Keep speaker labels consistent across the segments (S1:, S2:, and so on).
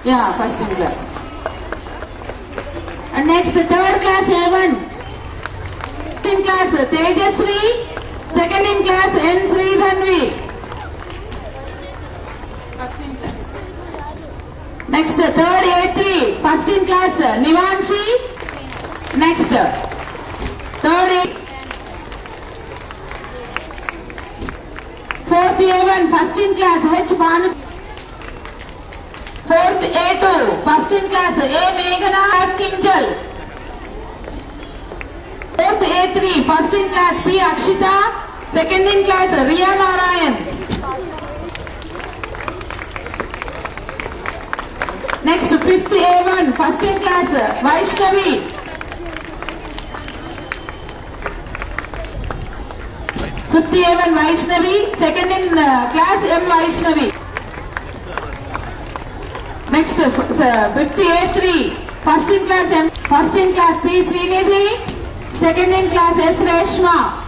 S1: Yeah, first in class. And next, third class A1. First in class Tejasri. Second in class N. Sridhanvi. First in class. Next, third A3. First in class Nivanshi. Next, third A. Fourth A1. First in class H. Banu. Fourth A2, first in class A. Meghana Kinjal. Fourth A3, first in class P. Akshita. Second in class Riya Narayan. Next, fifth A1, first in class Vaishnavi. Fifth A1 Vaishnavi. Second in class M. Vaishnavi. Next, fifth A3, first in class M, first in class P. Srinidhi, second in class S. Reshma.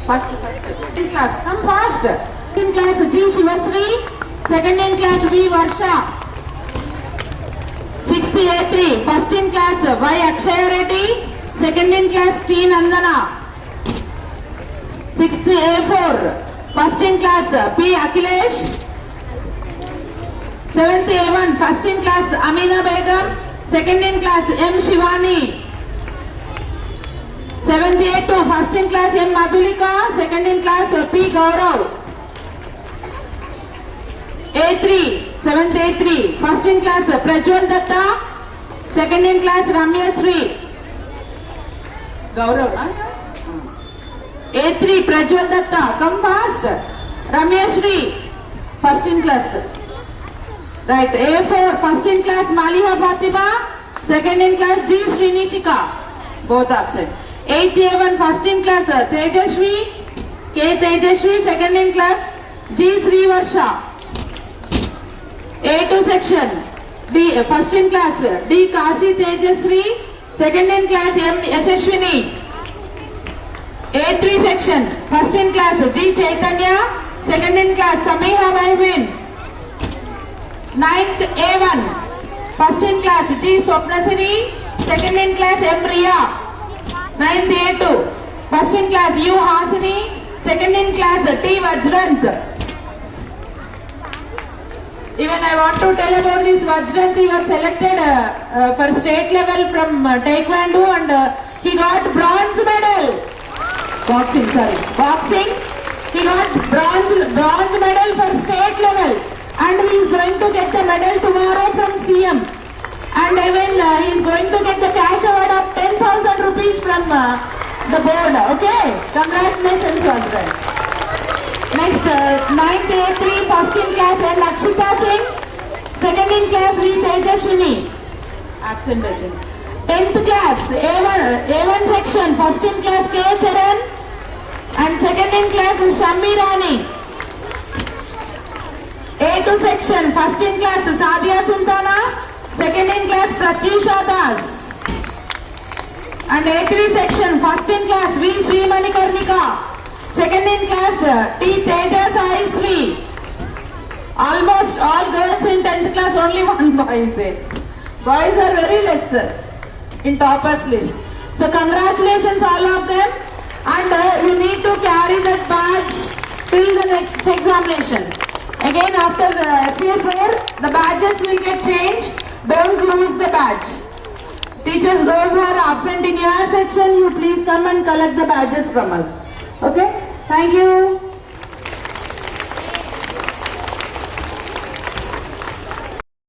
S1: First in class, come fast. First in class G. Shivasri, second in class V. Varsha. Sixth A3, first in class Y. Akshaya Reddy, second in class T. Nandana. Sixth A4, first in class P. Akhilesh. Seventh A1, first in class Amina Begum, second in class M. Shivani. Seventh A2, first in class M. Madhulika, second in class P. Gaurav. A3, seventh A3, first in class Prajwal Datta, second in class Ramya Sri. Gaurav, A3, Prajwal Datta, come fast. Ramya Sri, first in class. Right, A4, first in class Maliha Fatima, second in class G. Srinishika, both absent. 8th A1, first in class Tejashvi, K. Tejashvi, second in class G. Srivarsha. A2 section, D, first in class D. Kashi Tejasri, second in class M. Yashashwini. A3 section, first in class G. Chaitanya, second in class Samiha Malvin. 9th A1, first in class G. Swapnasiri, second in class M. Riya. 9th A2, first in class U. Hasini, second in class T. Vajrant. Even I want to tell about this Vajrant. He was selected for state level from Taekwondo and he got bronze medal. Boxing. He got bronze medal for state level. And he is going to get the medal tomorrow from CM. And even he is going to get the cash award of 10,000 rupees from the board. Okay? Congratulations, Vajrant. Next, 9th A3, first in class L. Akshita Singh. Second in class V. Tejashwini. Absent, I think. 10th class A1 section, first in class K. Charan. And second in class Shammi Rani. A2 section, first in class Sadia Sultana, second in class Pratyusha Das. And A3 section, first in class V. Sri Manikarnika, second in class T. Teja Sai Sri. Almost all girls in 10th class, only one boy is there. Boys are very less in toppers list. So congratulations all of them, and you need to carry that badge till the next examination. Again, after FA4, the badges will get changed. Don't lose the badge. Teachers, those who are absent in your section, you please come and collect the badges from us. Okay? Thank you.